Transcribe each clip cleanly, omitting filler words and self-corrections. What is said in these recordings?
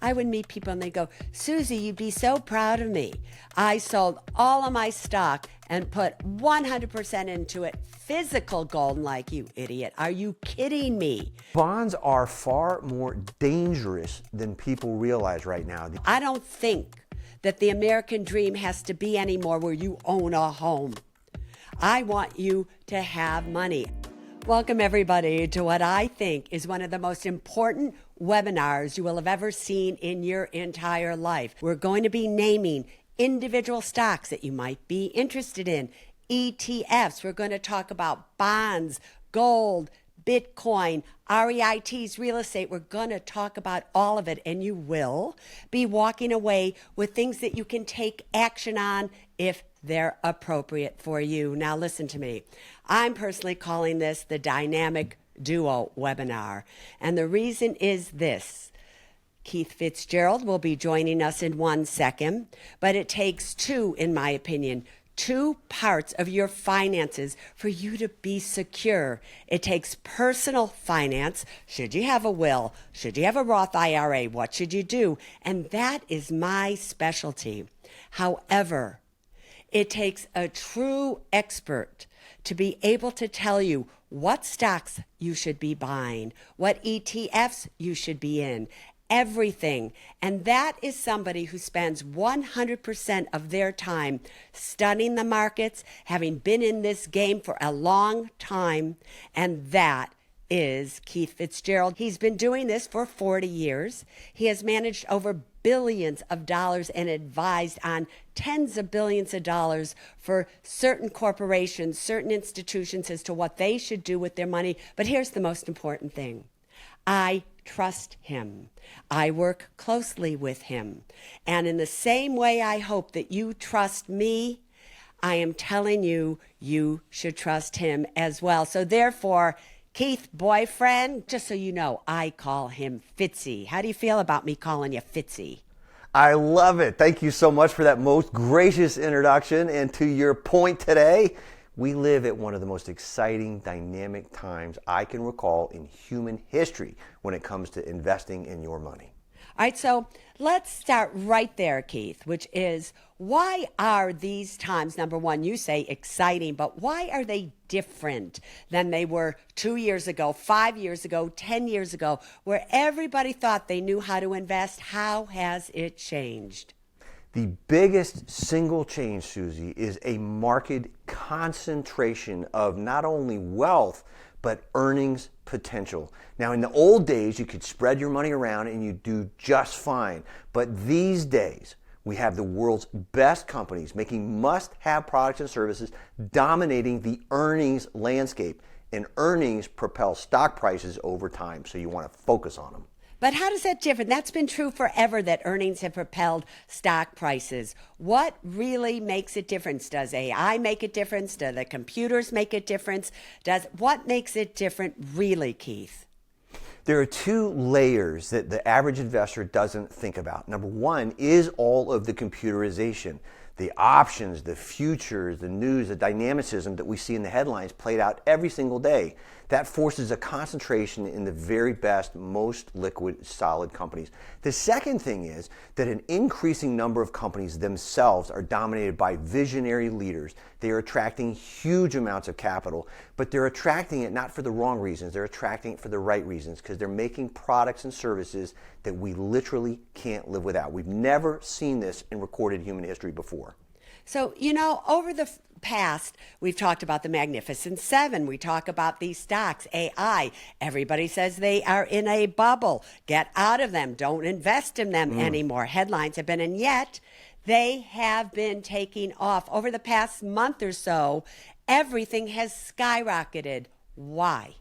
I would meet people and they go, Susie, you'd be so proud of me. I sold all of my stock and put 100% into it. Physical gold. Like, you idiot. Are you kidding me? Bonds are far more dangerous than people realize right now. I don't think that the American dream has to be anymore where you own a home. I want you to have money. Welcome, everybody, to what I think is one of the most important webinars you will have ever seen in your entire life. We're going to be naming individual stocks that you might be interested in, ETFs. We're going to talk about bonds, gold, Bitcoin, REITs, real estate. We're going to talk about all of it, and you will be walking away with things that you can take action on if they're appropriate for you. Now, listen to me. I'm personally calling this the Dynamic Duo webinar, and the reason is this. Keith Fitz-Gerald will be joining us in 1 second, but it takes two, in my opinion, two parts of your finances for you to be secure. It takes personal finance. Should you have a will? Should you have a Roth IRA? What should you do? And that is my specialty. However, it takes a true expert to be able to tell you what stocks you should be buying, what ETFs you should be in, everything. And that is somebody who spends 100% of their time studying the markets, having been in this game for a long time. And that is Keith Fitz-Gerald. He's been doing this for 40 years. He has managed over billions of dollars and advised on tens of billions of dollars for certain corporations, certain institutions as to what they should do with their money. But here's the most important thing. I trust him. I work closely with him. And in the same way I hope that you trust me, I am telling you, you should trust him as well. So therefore, Keith, boyfriend, just so you know, I call him Fitzy. How do you feel about me calling you Fitzy? I love it. Thank you so much for that most gracious introduction. And to your point today, we live at one of the most exciting, dynamic times I can recall in human history when it comes to investing in your money. All right, so let's start right there, Keith, which is, why are these times, number one, you say exciting, but why are they different than they were 2 years ago, 5 years ago, 10 years ago, where everybody thought they knew how to invest? How has it changed? The biggest single change, Susie, is a marked concentration of not only wealth, but earnings potential. Now, in the old days, you could spread your money around and you do just fine. But these days, we have the world's best companies making must-have products and services dominating the earnings landscape. And earnings propel stock prices over time, so you want to focus on them. But how does that differ? That's been true forever, that earnings have propelled stock prices. What really makes a difference? Does AI make a difference? Do the computers make a difference? What makes it different really, Keith? There are two layers that the average investor doesn't think about. Number one is all of the computerization. The options, the futures, the news, the dynamicism that we see in the headlines played out every single day. That forces a concentration in the very best, most liquid, solid companies. The second thing is that an increasing number of companies themselves are dominated by visionary leaders. They are attracting huge amounts of capital, but they're attracting it not for the wrong reasons. They're attracting it for the right reasons, because they're making products and services that we literally can't live without. We've never seen this in recorded human history before. So, you know, over the past, we've talked about the Magnificent Seven. We talk about these stocks, AI. Everybody says they are in a bubble. Get out of them. Don't invest in them anymore. Headlines have been, and yet they have been taking off. Over the past month or so, everything has skyrocketed. Why?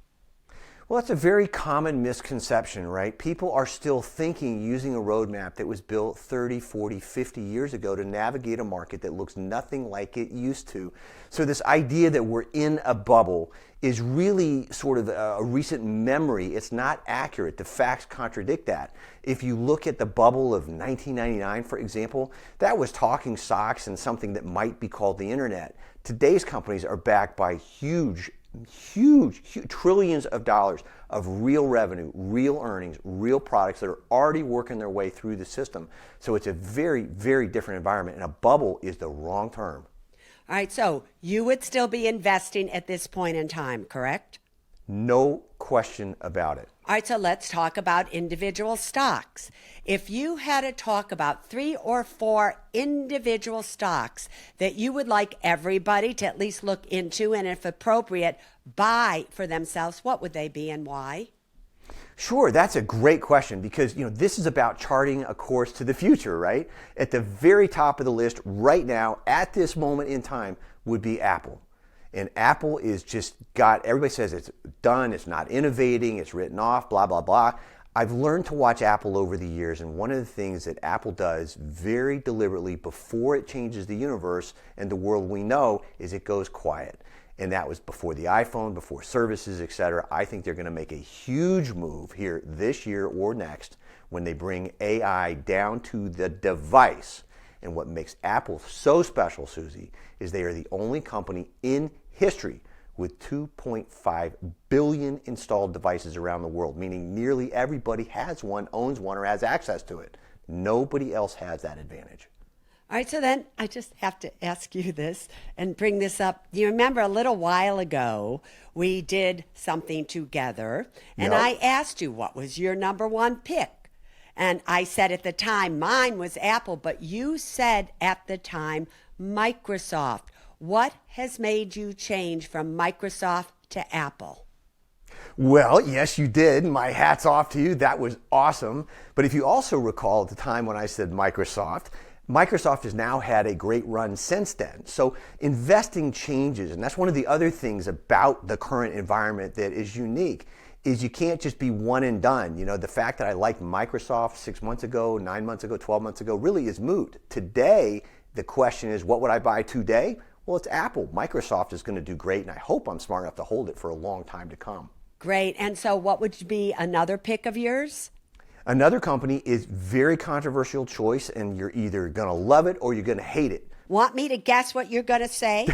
Well, that's a very common misconception, right? People are still thinking using a roadmap that was built 30, 40, 50 years ago to navigate a market that looks nothing like it used to. So this idea that we're in a bubble is really sort of a recent memory. It's not accurate. The facts contradict that. If you look at the bubble of 1999, for example, that was talking stocks and something that might be called the internet. Today's companies are backed by huge huge trillions of dollars of real revenue, real earnings, real products that are already working their way through the system. So it's a very, very different environment, and a bubble is the wrong term. All right, so you would still be investing at this point in time, correct? No question about it. All right, so let's talk about individual stocks. If you had to talk about 3 or 4 individual stocks that you would like everybody to at least look into and, if appropriate, buy for themselves, what would they be and why? Sure, that's a great question because this is about charting a course to the future, right? At the very top of the list right now, at this moment in time, would be Apple. And Apple is just everybody says it's done, it's not innovating, it's written off, blah, blah, blah. I've learned to watch Apple over the years, and one of the things that Apple does very deliberately before it changes the universe and the world we know is it goes quiet. And that was before the iPhone, before services, et cetera. I think they're going to make a huge move here this year or next when they bring AI down to the device. And what makes Apple so special, Susie, is they are the only company in history with 2.5 billion installed devices around the world, meaning nearly everybody has one, owns one, or has access to it. Nobody else has that advantage. All right, so then I just have to ask you this and bring this up. You remember a little while ago, we did something together, and Yep. I asked you what was your number one pick. And I said at the time, mine was Apple, but you said at the time, Microsoft. What has made you change from Microsoft to Apple? Well, yes, you did. My hat's off to you. That was awesome. But if you also recall at the time when I said Microsoft has now had a great run since then. So investing changes, and that's one of the other things about the current environment that is unique, is you can't just be one and done. The fact that I liked Microsoft 6 months ago, 9 months ago, 12 months ago really is moot. Today, the question is, what would I buy today? Well, it's Apple. Microsoft is going to do great, and I hope I'm smart enough to hold it for a long time to come. Great. And so what would be another pick of yours? Another company is very controversial choice, and you're either going to love it or you're going to hate it. Want me to guess what you're going to say?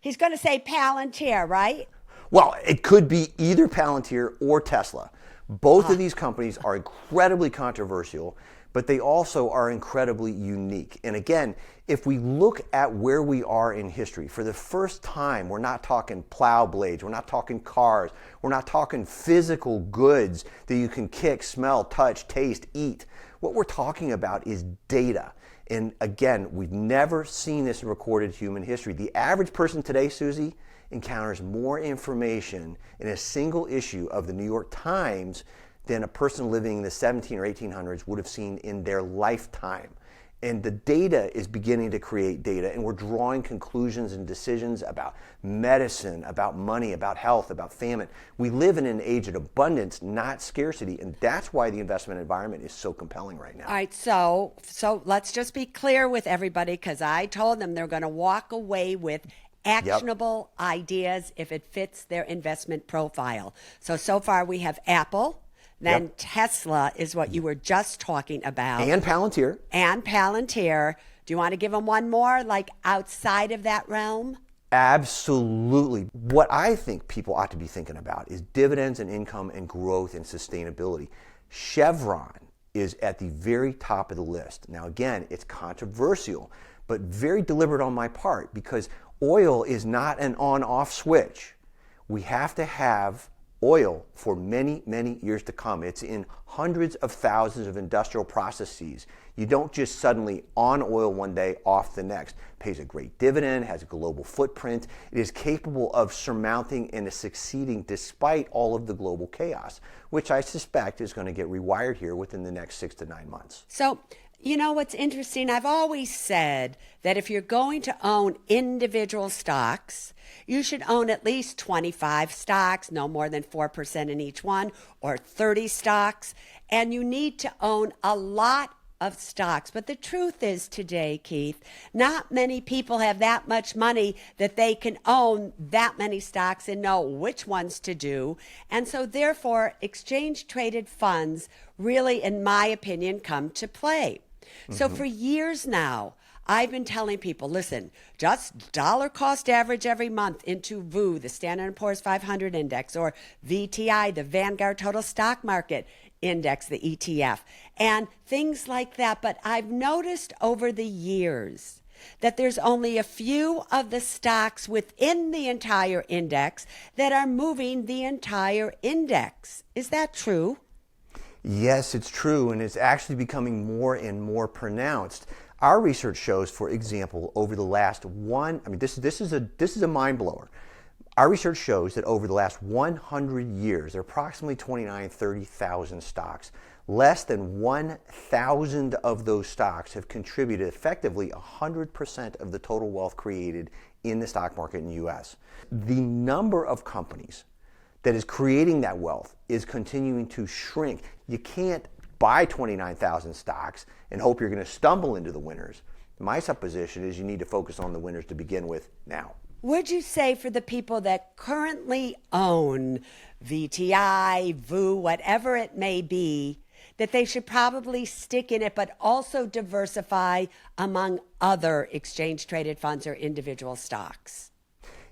He's going to say Palantir, right? Well, it could be either Palantir or Tesla. Both of these companies are incredibly controversial, but they also are incredibly unique. And again, if we look at where we are in history, for the first time, we're not talking plow blades, we're not talking cars, we're not talking physical goods that you can kick, smell, touch, taste, eat. What we're talking about is data. And again, we've never seen this in recorded human history. The average person today, Susie, encounters more information in a single issue of the New York Times than a person living in the 17 or 1800s would have seen in their lifetime. And the data is beginning to create data, and we're drawing conclusions and decisions about medicine, about money, about health, about famine. We live in an age of abundance, not scarcity, and that's why the investment environment is so compelling right now. All right, so let's just be clear with everybody, because I told them they're going to walk away with actionable ideas if it fits their investment profile. So far we have Apple. Then Tesla is what you were just talking about. And Palantir. And Palantir. Do you want to give them one more, like outside of that realm? Absolutely. What I think people ought to be thinking about is dividends and income and growth and sustainability. Chevron is at the very top of the list. Now, again, it's controversial, but very deliberate on my part because oil is not an on-off switch. We have to have oil for many, many years to come. It's in hundreds of thousands of industrial processes. You don't just suddenly on oil one day, off the next. Pays a great dividend, has a global footprint. It is capable of surmounting and succeeding despite all of the global chaos, which I suspect is going to get rewired here within the next 6 to 9 months. So, you know what's interesting? I've always said that if you're going to own individual stocks, you should own at least 25 stocks, no more than 4% in each one, or 30 stocks, and you need to own a lot of stocks. But the truth is today, Keith, not many people have that much money that they can own that many stocks and know which ones to do. And so therefore, exchange traded funds really, in my opinion, come to play. So for years now, I've been telling people, listen, just dollar cost average every month into VOO, the Standard & Poor's 500 index, or VTI, the Vanguard Total Stock Market Index, the ETF, and things like that. But I've noticed over the years that there's only a few of the stocks within the entire index that are moving the entire index. Is that true? Yes, it's true, and it's actually becoming more and more pronounced. Our research shows, for example, over the last this is a mind blower. Our research shows that over the last 100 years, there are approximately 30,000 stocks. Less than 1,000 of those stocks have contributed effectively 100% of the total wealth created in the stock market in the U.S. The number of companies that is creating that wealth is continuing to shrink. You can't buy 29,000 stocks and hope you're going to stumble into the winners. My supposition is you need to focus on the winners to begin with now. Would you say for the people that currently own VTI, VOO, whatever it may be, that they should probably stick in it, but also diversify among other exchange-traded funds or individual stocks?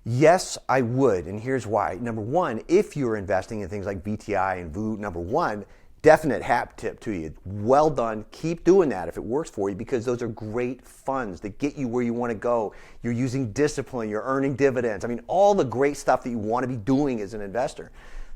Yes, I would, and here's why. Number one, if you're investing in things like VTI and VOO, number one, definite hat tip to you. Well done. Keep doing that if it works for you, because those are great funds that get you where you want to go. You're using discipline, you're earning dividends. I mean, all the great stuff that you want to be doing as an investor.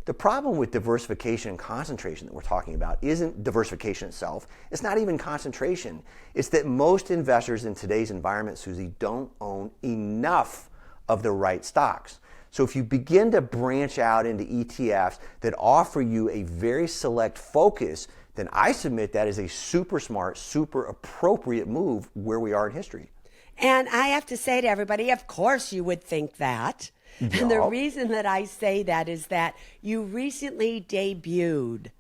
The problem with diversification and concentration that we're talking about isn't diversification itself. It's not even concentration. It's that most investors in today's environment, Susie, don't own enough of the right stocks. So if you begin to branch out into ETFs that offer you a very select focus, then I submit that is a super smart, super appropriate move where we are in history. And I have to say to everybody, of course you would think that. Yeah. And the reason that I say that is that you recently debuted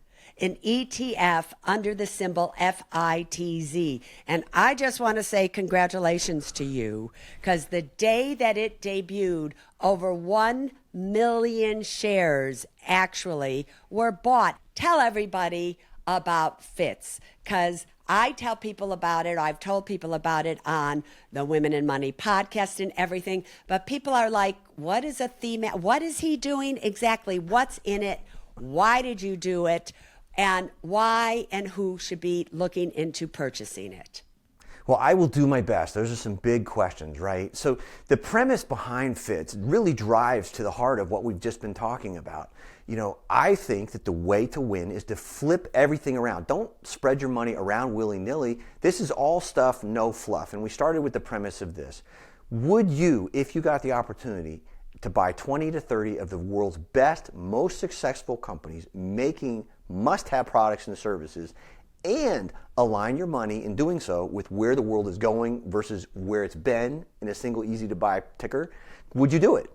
an ETF under the symbol FITZ. And I just want to say congratulations to you, because the day that it debuted, over 1 million shares actually were bought. Tell everybody about Fitz, because I tell people about it. I've told people about it on the Women in Money podcast and everything. But people are like, what is a theme? What is he doing exactly? What's in it? Why did you do it? And why and who should be looking into purchasing it? Well, I will do my best. Those are some big questions, right? So the premise behind Fitz really drives to the heart of what we've just been talking about. You know, I think that the way to win is to flip everything around. Don't spread your money around willy-nilly. This is all stuff, no fluff. And we started with the premise of this. Would you, if you got the opportunity to buy 20 to 30 of the world's best, most successful companies making must-have products and services, and align your money in doing so with where the world is going versus where it's been in a single easy-to-buy ticker, would you do it?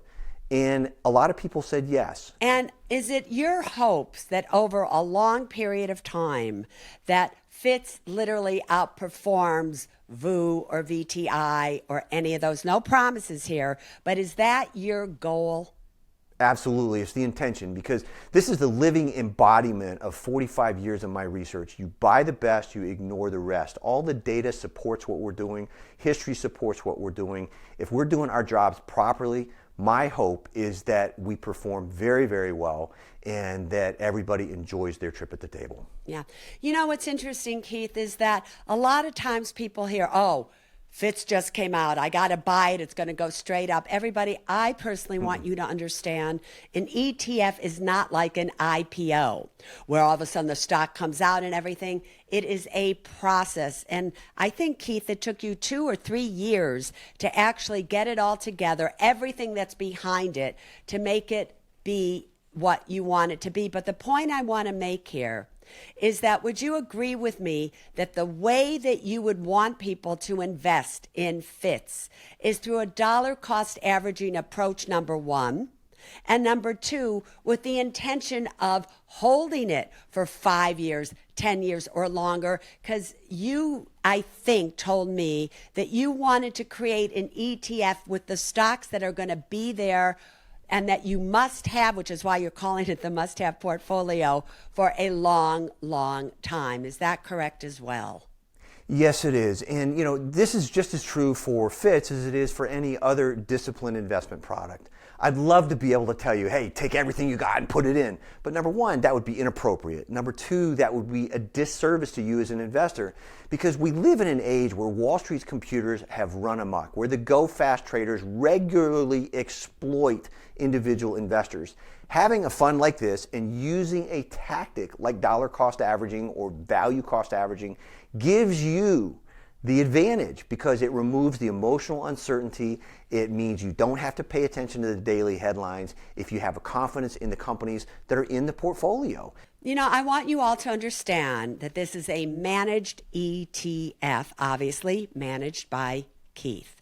And a lot of people said yes. And is it your hopes that over a long period of time that Fitz literally outperforms VOO or VTI or any of those? No promises here, but is that your goal? Absolutely. It's the intention, because this is the living embodiment of 45 years of my research. You buy the best, you ignore the rest. All the data supports what we're doing. History supports what we're doing. If we're doing our jobs properly, my hope is that we perform very, very well and that everybody enjoys their trip at the table. Yeah. You know what's interesting, Keith, is that a lot of times people hear, oh, Fitz just came out, I got to buy it, it's going to go straight up. Everybody, I personally want you to understand an ETF is not like an IPO where all of a sudden the stock comes out and everything. It is a process. And I think, Keith, it took you 2 or 3 years to actually get it all together, everything that's behind it, to make it be what you want it to be. But the point I want to make here is that, would you agree with me that the way that you would want people to invest in Fitz is through a dollar cost averaging approach, number one, and number two, with the intention of holding it for 5 years, 10 years or longer? Because you, I think, told me that you wanted to create an ETF with the stocks that are going to be there and that you must have, which is why you're calling it the must-have portfolio, for a long, long time. Is that correct as well? Yes, it is. And this is just as true for Fitz as it is for any other disciplined investment product. I'd love to be able to tell you, hey, take everything you got and put it in. But number one, that would be inappropriate. Number two, that would be a disservice to you as an investor, because we live in an age where Wall Street's computers have run amok, where the go-fast traders regularly exploit individual investors. Having a fund like this and using a tactic like dollar cost averaging or value cost averaging gives you the advantage because it removes the emotional uncertainty. It means you don't have to pay attention to the daily headlines if you have a confidence in the companies that are in the portfolio. I want you all to understand that this is a managed ETF, obviously managed by Keith.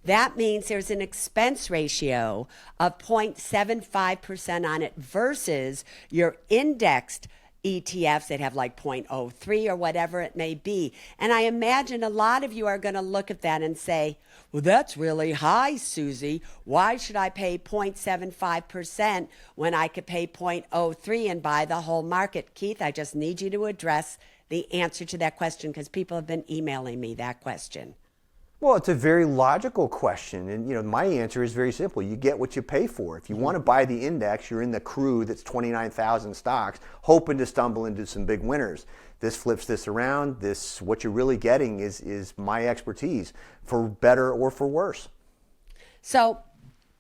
That means there's an expense ratio of 0.75% on it versus your indexed ETFs that have like 0.03 or whatever it may be. And I imagine a lot of you are going to look at that and say, well, that's really high, Susie. Why should I pay 0.75% when I could pay 0.03 and buy the whole market? Keith, I just need you to address the answer to that question because people have been emailing me that question. Well, it's a very logical question, and my answer is very simple. You get what you pay for. If you want to buy the index, you're in the crew that's 29,000 stocks, hoping to stumble into some big winners. This flips this around. What you're really getting is my expertise, for better or for worse. So,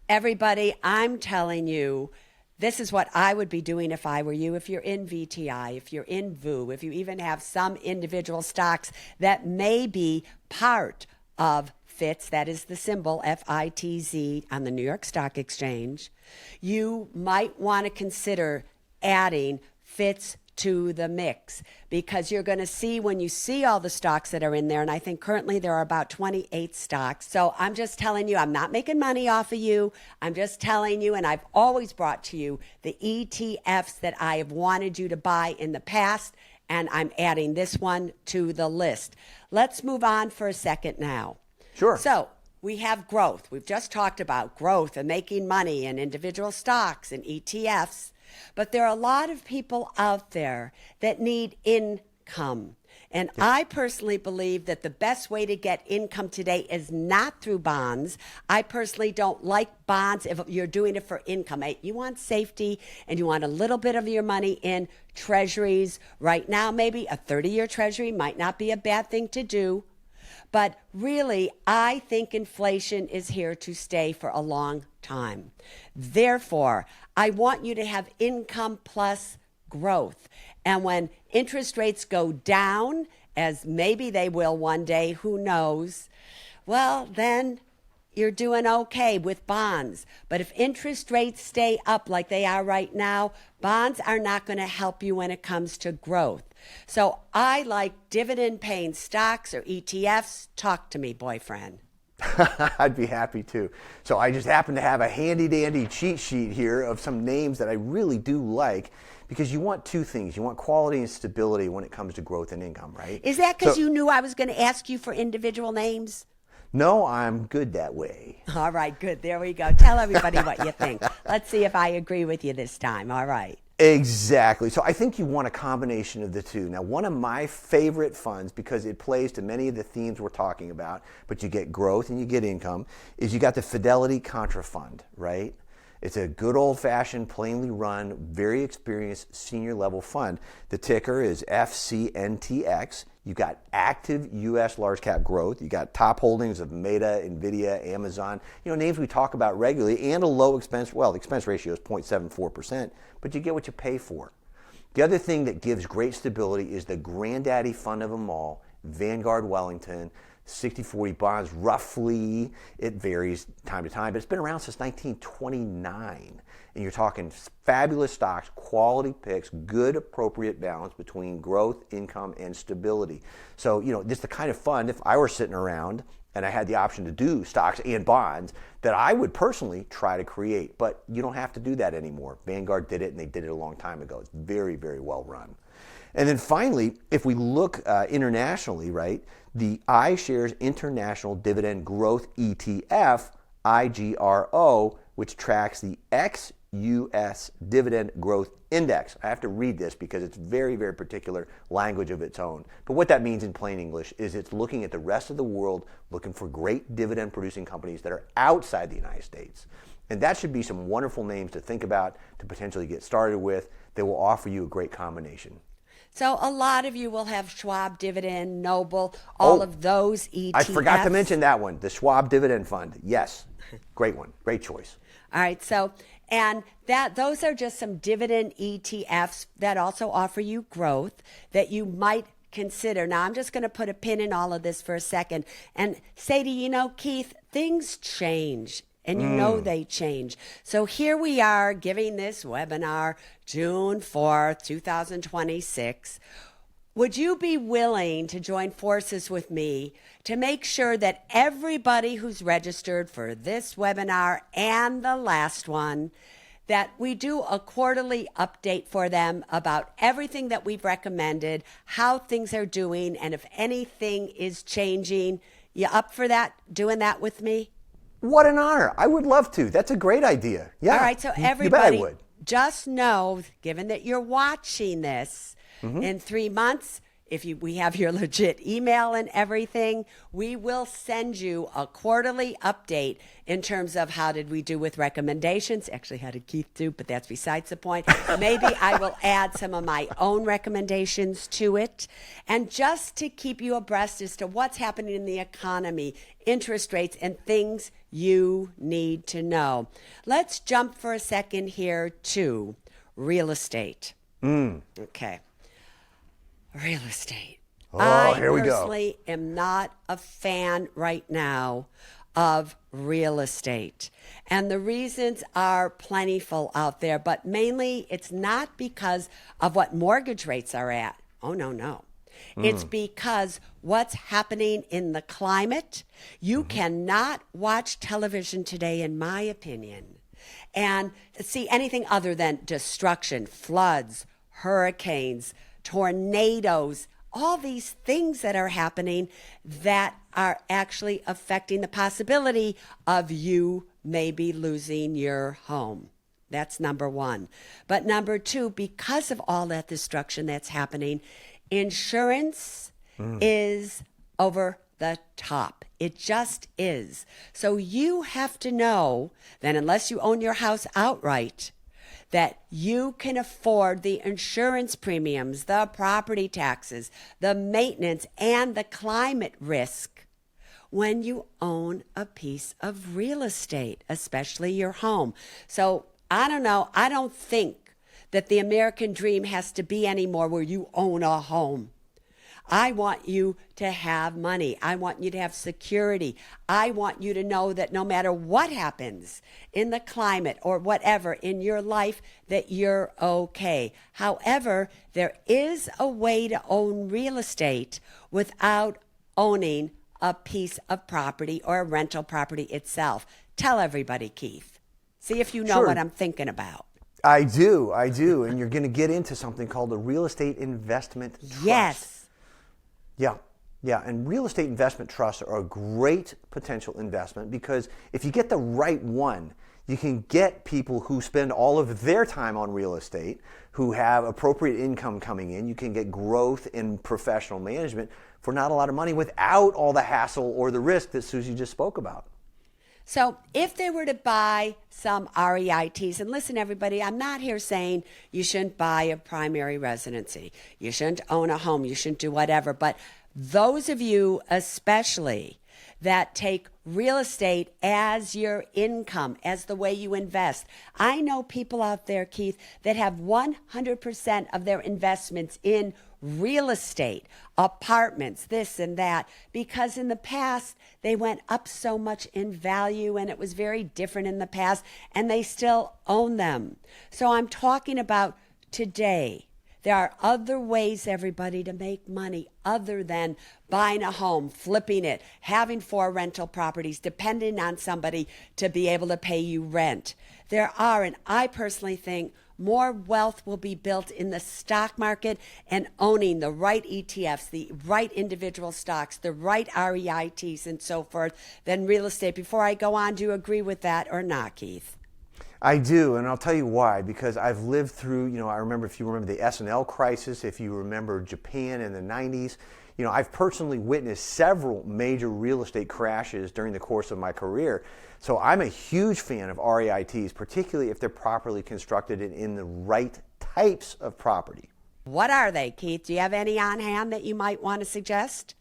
everybody, I'm telling you, this is what I would be doing if I were you. If you're in VTI, if you're in VU, if you even have some individual stocks that may be part of Fitz, that is the symbol FITZ on the New York Stock Exchange, you might want to consider adding Fitz to the mix, because you're going to see when you see all the stocks that are in there, and I think currently there are about 28 stocks. So I'm just telling you, I'm not making money off of you. I'm just telling you, and I've always brought to you the ETFs that I have wanted you to buy in the past, and I'm adding this one to the list. Let's move on for a second now. Sure. So we have growth. We've just talked about growth and making money in individual stocks and ETFs. But there are a lot of people out there that need income. And I personally believe that the best way to get income today is not through bonds. I personally don't like bonds if you're doing it for income. You want safety and you want a little bit of your money in treasuries. Right now, maybe a 30-year treasury might not be a bad thing to do. But really, I think inflation is here to stay for a long time. Therefore, I want you to have income plus growth. And when interest rates go down, as maybe they will one day, who knows, well, then you're doing okay with bonds. But if interest rates stay up like they are right now, bonds are not going to help you when it comes to growth. So I like dividend-paying stocks or ETFs. Talk to me, boyfriend. I'd be happy to. So I just happen to have a handy-dandy cheat sheet here of some names that I really do like, because you want two things. You want quality and stability when it comes to growth and income, right? Is that because you knew I was going to ask you for individual names? No, I'm good that way. All right, good. There we go. Tell everybody what you think. Let's see if I agree with you this time. All right. Exactly. So I think you want a combination of the two. Now, one of my favorite funds, because it plays to many of the themes we're talking about, but you get growth and you get income, is you got the Fidelity Contra Fund, right? It's a good old-fashioned, plainly run, very experienced senior level fund. The ticker is FCNTX. You got active U.S. large cap growth. You got top holdings of Meta, Nvidia, Amazon, names we talk about regularly, and a low expense. Well, the expense ratio is 0.74%, but you get what you pay for. The other thing that gives great stability is the granddaddy fund of them all, Vanguard Wellington. 60-40 bonds, roughly. It varies time to time, but it's been around since 1929. And you're talking fabulous stocks, quality picks, good appropriate balance between growth, income, and stability. So, this is the kind of fund, if I were sitting around and I had the option to do stocks and bonds, that I would personally try to create. But you don't have to do that anymore. Vanguard did it, and they did it a long time ago. It's very, very well run. And then finally, if we look internationally, right, the iShares International Dividend Growth ETF, IGRO, which tracks the U.S. Dividend Growth Index. I have to read this because it's very, very particular language of its own. But what that means in plain English is it's looking at the rest of the world, looking for great dividend producing companies that are outside the United States. And that should be some wonderful names to think about, to potentially get started with. They will offer you a great combination. So a lot of you will have Schwab Dividend, Noble, all of those ETFs. I forgot to mention that one, the Schwab Dividend Fund. Yes, great one, great choice. All right, so and those are just some dividend ETFs that also offer you growth that you might consider. Now, I'm just going to put a pin in all of this for a second and say to you, Keith, things change. And you know they change. So here we are giving this webinar June 4th, 2026. Would you be willing to join forces with me to make sure that everybody who's registered for this webinar and the last one, that we do a quarterly update for them about everything that we've recommended, how things are doing, and if anything is changing? You up for that, doing that with me? What an honor. I would love to. That's a great idea. Yeah. All right, so everybody, just know, given that you're watching this, in 3 months, if we have your legit email and everything, we will send you a quarterly update in terms of how did we do with recommendations. Actually, how did Keith do? But that's besides the point. Maybe I will add some of my own recommendations to it. And just to keep you abreast as to what's happening in the economy, interest rates, and things you need to know. Let's jump for a second here to real estate. Okay. Real estate. Here we go. I personally am not a fan right now of real estate. And the reasons are plentiful out there, but mainly it's not because of what mortgage rates are at. Oh, no. It's because what's happening in the climate. You cannot watch television today, in my opinion, and see anything other than destruction, floods, hurricanes, tornadoes, all these things that are happening that are actually affecting the possibility of you maybe losing your home. That's number one. But number two, because of all that destruction that's happening, insurance is over the top. It just is. So you have to know that unless you own your house outright, that you can afford the insurance premiums, the property taxes, the maintenance, and the climate risk when you own a piece of real estate, especially your home. So I don't know. I don't think that the American dream has to be anymore where you own a home. I want you to have money. I want you to have security. I want you to know that no matter what happens in the climate or whatever in your life, that you're okay. However, there is a way to own real estate without owning a piece of property or a rental property itself. Tell everybody, Keith. See if you know what I'm thinking about. I do. And you're going to get into something called a real estate investment trust. Yes. Yeah. And real estate investment trusts are a great potential investment because if you get the right one, you can get people who spend all of their time on real estate, who have appropriate income coming in. You can get growth in professional management for not a lot of money without all the hassle or the risk that Suze just spoke about. So if they were to buy some REITs, and listen, everybody, I'm not here saying you shouldn't buy a primary residency. You shouldn't own a home. You shouldn't do whatever. But those of you especially that take real estate as your income, as the way you invest. I know people out there, Keith, that have 100% of their investments in real estate, apartments, this and that, because in the past they went up so much in value and it was very different in the past and they still own them. So I'm talking about today. There are other ways, everybody, to make money other than buying a home, flipping it, having 4 rental properties, depending on somebody to be able to pay you rent. There are, and I personally think, more wealth will be built in the stock market and owning the right ETFs, the right individual stocks, the right REITs, and so forth than real estate. Before I go on, do you agree with that or not, Keith? I do, and I'll tell you why. Because I've lived through, I remember, if you remember the S&L crisis, if you remember Japan in the 90s, I've personally witnessed several major real estate crashes during the course of my career. So I'm a huge fan of REITs, particularly if they're properly constructed and in the right types of property. What are they, Keith? Do you have any on hand that you might want to suggest?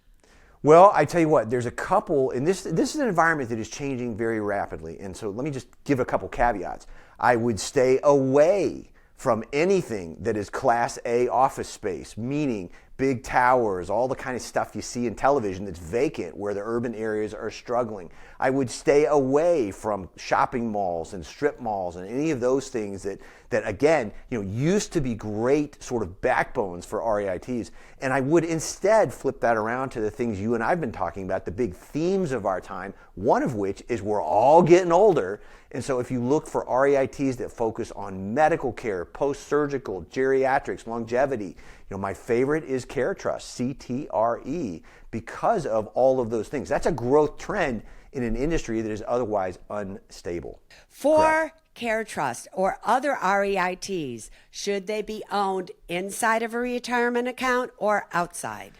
Well, I tell you what, there's a couple, and this is an environment that is changing very rapidly. And so let me just give a couple caveats. I would stay away from anything that is Class A office space, meaning big towers, all the kind of stuff you see in television that's vacant where the urban areas are struggling. I would stay away from shopping malls and strip malls and any of those things that again, used to be great sort of backbones for REITs. And I would instead flip that around to the things you and I've been talking about, the big themes of our time, one of which is we're all getting older. And so if you look for REITs that focus on medical care, post-surgical, geriatrics, longevity, my favorite is Care Trust, CTRE, because of all of those things. That's a growth trend in an industry that is otherwise unstable. For Care Trust or other REITs, should they be owned inside of a retirement account or outside?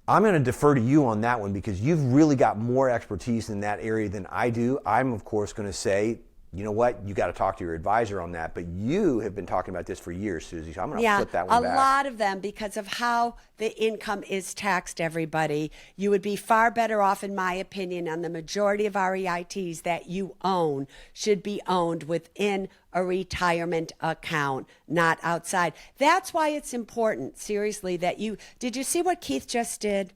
I'm going to defer to you on that one because you've really got more expertise in that area than I do. I'm, of course, going to say, you know what, you got to talk to your advisor on that. But you have been talking about this for years, Susie, so I'm going to flip that one back. A lot of them, because of how the income is taxed, everybody, you would be far better off, in my opinion, on the majority of REITs that you own should be owned within a retirement account, not outside. That's why it's important, seriously, that did you see what Keith just did?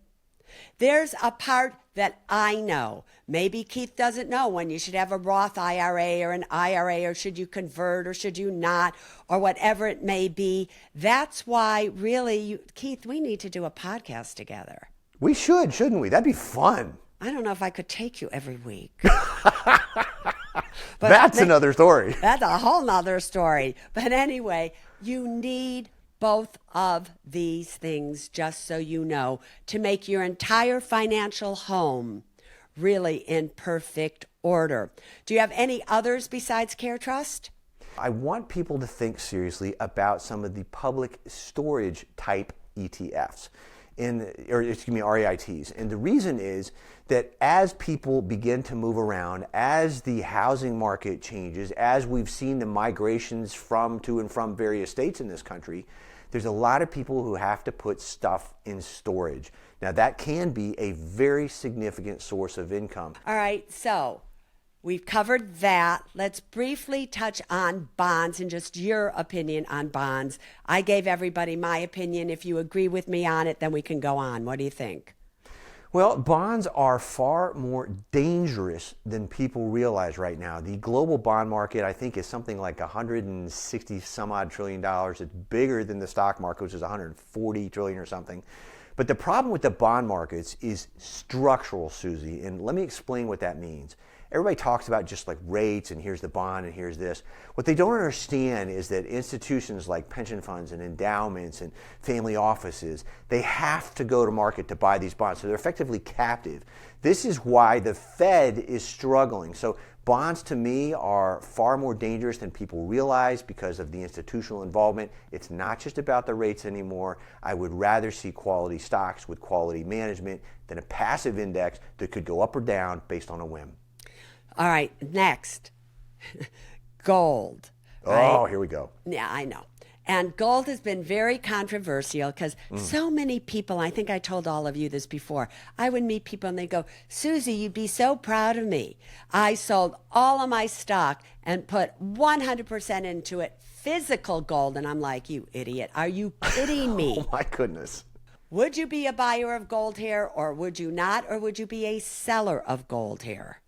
There's a part that I know. Maybe Keith doesn't know when you should have a Roth IRA or an IRA, or should you convert or should you not, or whatever it may be. That's why, really, Keith, we need to do a podcast together. We should, shouldn't we? That'd be fun. I don't know if I could take you every week. That's another story. That's a whole nother story. But anyway, you need both of these things, just so you know, to make your entire financial home really in perfect order. Do you have any others besides Care Trust? I want people to think seriously about some of the public storage type ETFs. REITs. And the reason is that as people begin to move around, as the housing market changes, as we've seen the migrations to and from various states in this country, there's a lot of people who have to put stuff in storage. Now, that can be a very significant source of income. All right, so we've covered that. Let's briefly touch on bonds and just your opinion on bonds. I gave everybody my opinion. If you agree with me on it, then we can go on. What do you think? Well, bonds are far more dangerous than people realize right now. The global bond market, I think, is something like 160 some odd trillion dollars. It's bigger than the stock market, which is 140 trillion or something. But the problem with the bond markets is structural, Susie, and let me explain what that means. Everybody talks about just like rates and here's the bond and here's this. What they don't understand is that institutions like pension funds and endowments and family offices, they have to go to market to buy these bonds. So they're effectively captive. This is why the Fed is struggling. So bonds to me are far more dangerous than people realize because of the institutional involvement. It's not just about the rates anymore. I would rather see quality stocks with quality management than a passive index that could go up or down based on a whim. All right, next, gold. Right? Oh, right? Here we go. Yeah, I know. And gold has been very controversial because so many people, I think I told all of you this before, I would meet people and they go, Susie, you'd be so proud of me. I sold all of my stock and put 100% into it, physical gold. And I'm like, you idiot, are you kidding me? Oh, my goodness. Would you be a buyer of gold here or would you not? Or would you be a seller of gold here?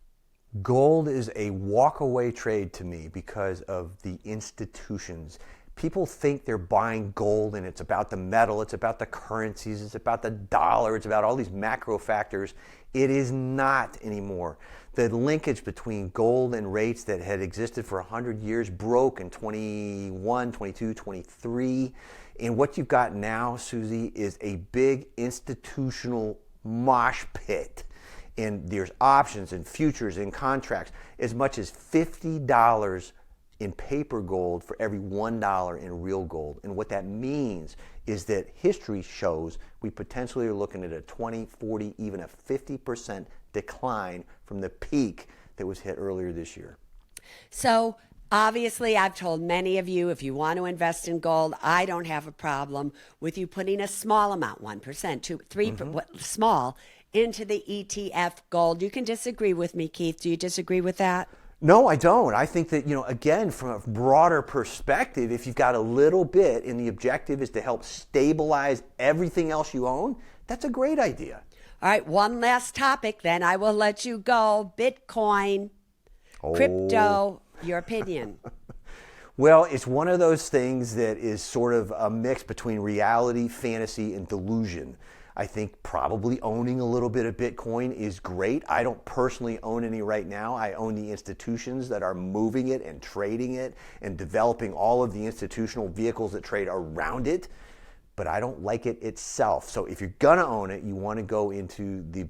Gold is a walk-away trade to me because of the institutions. People think they're buying gold and it's about the metal, it's about the currencies, it's about the dollar, it's about all these macro factors. It is not anymore. The linkage between gold and rates that had existed for 100 years broke in 21, 22, 23. And what you've got now, Susie, is a big institutional mosh pit. And there's options and futures and contracts as much as $50 in paper gold for every $1 in real gold. And what that means is that history shows we potentially are looking at a 20, 40, even a 50% decline from the peak that was hit earlier this year. So obviously, I've told many of you, if you want to invest in gold, I don't have a problem with you putting a small amount, 1%, 2, 3, small, into the ETF gold. You can disagree with me, Keith. Do you disagree with that? No, I don't. I think that, again, from a broader perspective, if you've got a little bit and the objective is to help stabilize everything else you own, that's a great idea. All right, one last topic, then I will let you go. Bitcoin, crypto, your opinion. Well, it's one of those things that is sort of a mix between reality, fantasy, and delusion. I think probably owning a little bit of Bitcoin is great. I don't personally own any right now. I own the institutions that are moving it and trading it and developing all of the institutional vehicles that trade around it, but I don't like it itself. So if you're gonna own it, you wanna go into the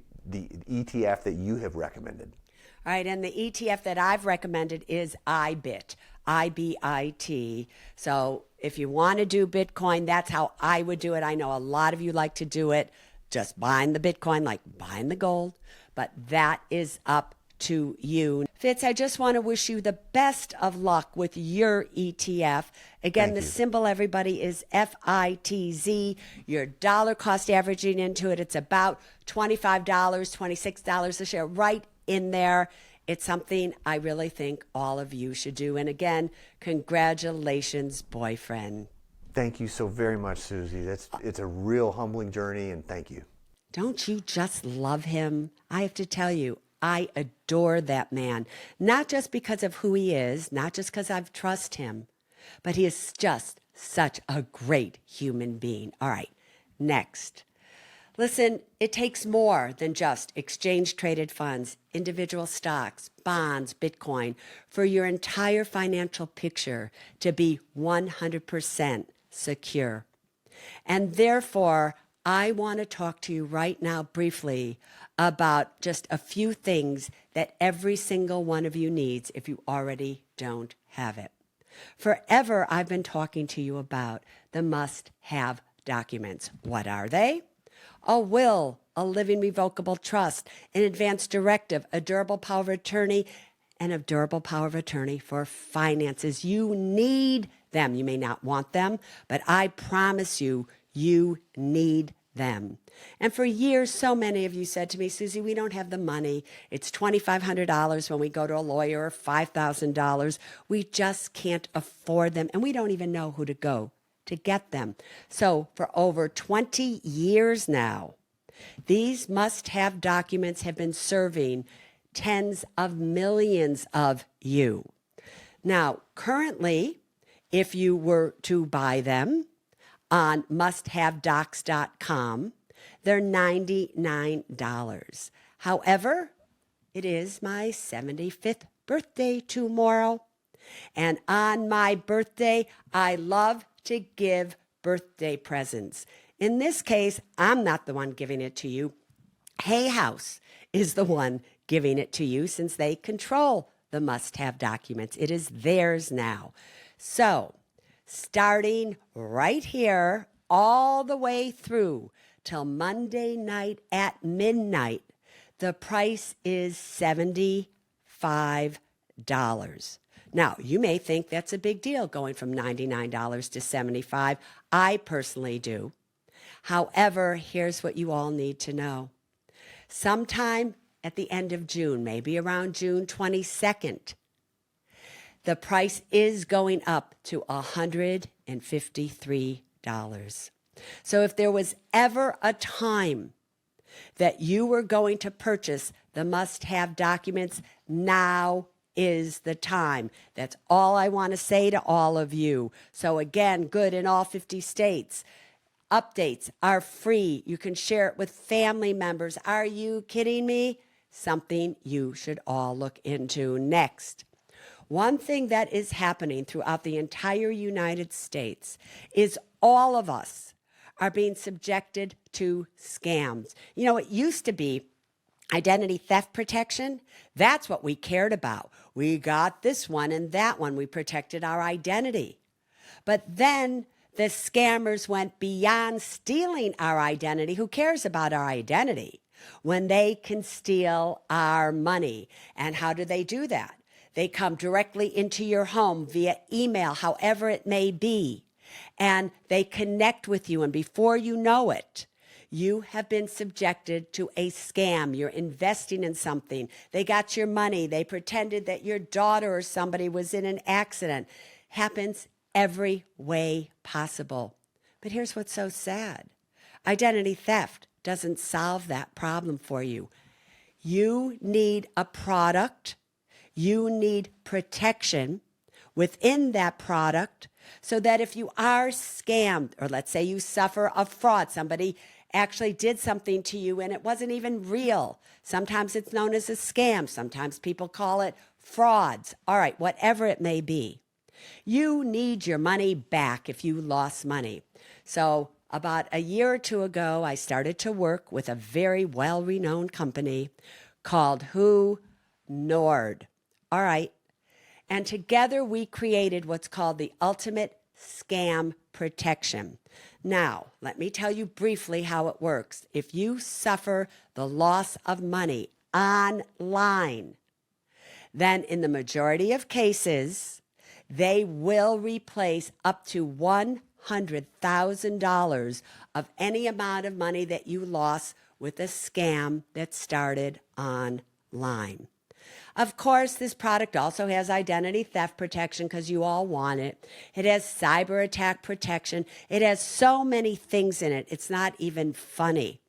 ETF that you have recommended. All right, and the ETF that I've recommended is IBIT, IBIT. So if you want to do Bitcoin, that's how I would do it. I know a lot of you like to do it, just buying the Bitcoin, like buying the gold, but that is up to you. Fitz, I just want to wish you the best of luck with your ETF. Again, Thank the you. symbol, everybody, is FITZ. Your dollar cost averaging into it, it's about $25, $26 a share, right in there. It's something I really think all of you should do. And again, congratulations, boyfriend. Thank you so very much, Susie. It's a real humbling journey, and thank you. Don't you just love him? I have to tell you, I adore that man. Not just because of who he is, not just because I trust him, but he is just such a great human being. All right, next. Listen, it takes more than just exchange-traded funds, individual stocks, bonds, Bitcoin, for your entire financial picture to be 100% secure. And therefore, I want to talk to you right now briefly about just a few things that every single one of you needs if you already don't have it. Forever, I've been talking to you about the must-have documents. What are they? A will, a living revocable trust, an advance directive, a durable power of attorney, and a durable power of attorney for finances. You need them. You may not want them, but I promise you, you need them. And for years, so many of you said to me, Susie, we don't have the money. It's $2,500 when we go to a lawyer, or $5,000. We just can't afford them, and we don't even know who to go to get them. So for over 20 years now, these must-have documents have been serving tens of millions of you. Now, currently, if you were to buy them on musthavedocs.com, they're $99. However, it is my 75th birthday tomorrow. And on my birthday, I love to give birthday presents. In this case, I'm not the one giving it to you. Hay House is the one giving it to you since they control the must-have documents. It is theirs now. So, starting right here all the way through till Monday night at midnight, the price is $75. Now, you may think that's a big deal going from $99 to $75. I personally do. However, here's what you all need to know. Sometime at the end of June, maybe around June 22nd, the price is going up to $153. So if there was ever a time that you were going to purchase the must-have documents, now is the time. That's all I want to say to all of you. So again, good in all 50 states. Updates are free. You can share it with family members. Are you kidding me? Something you should all look into. Next. One thing that is happening throughout the entire United States is all of us are being subjected to scams. You know, it used to be Identity theft protection, that's what we cared about. We got this one and that one. We protected our identity. But then the scammers went beyond stealing our identity. Who cares about our identity when they can steal our money? And how do they do that? They come directly into your home via email, however it may be, and they connect with you. And before you know it, you have been subjected to a scam. You're investing in something. They got your money. They pretended that your daughter or somebody was in an accident. Happens every way possible. But here's what's so sad. Identity theft doesn't solve that problem for you. You need a product. You need protection within that product so that if you are scammed, or let's say you suffer a fraud, somebody actually did something to you and it wasn't even real. Sometimes it's known as a scam. Sometimes people call it frauds. All right, whatever it may be. You need your money back if you lost money. So about a year or two ago, I started to work with a very well-renowned company called Who Nord. All right. And together we created what's called the Ultimate Scam Protection. Now, let me tell you briefly how it works. If you suffer the loss of money online, then in the majority of cases, they will replace up to $100,000 of any amount of money that you lost with a scam that started online. Of course, this product also has identity theft protection because you all want it. It has cyber attack protection. It has so many things in it. It's not even funny.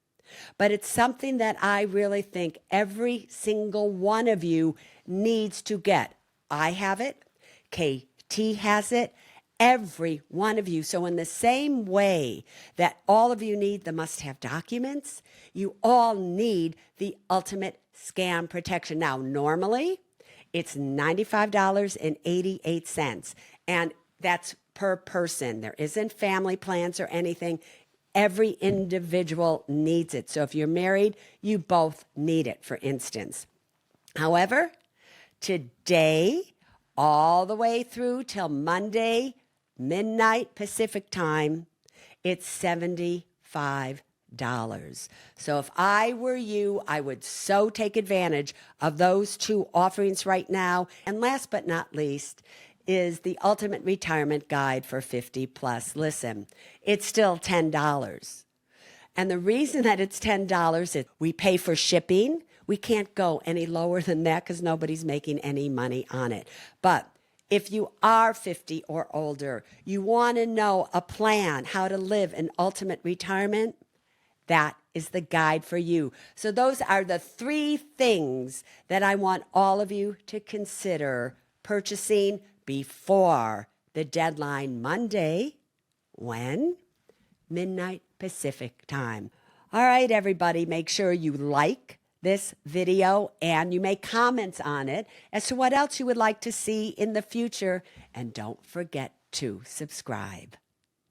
But it's something that I really think every single one of you needs to get. I have it. KT has it. Every one of you. So in the same way that all of you need the must-have documents, you all need the ultimate scam protection. Now, normally, it's $95.88, and that's per person. There isn't family plans or anything. Every individual needs it. So if you're married, you both need it, for instance. However, today, all the way through till Monday, midnight Pacific time, it's $75. So if I were you, I would so take advantage of those two offerings right now. And last but not least is the Ultimate Retirement Guide for 50 plus. Listen, it's still $10. And the reason that it's $10 is we pay for shipping. We can't go any lower than that because nobody's making any money on it. But if you are 50 or older, you want to know a plan, how to live an ultimate retirement, that is the guide for you. So those are the 3 things that I want all of you to consider purchasing before the deadline Monday. When? Midnight Pacific time. All right, everybody, make sure you like this video and you make comments on it as to what else you would like to see in the future. And don't forget to subscribe.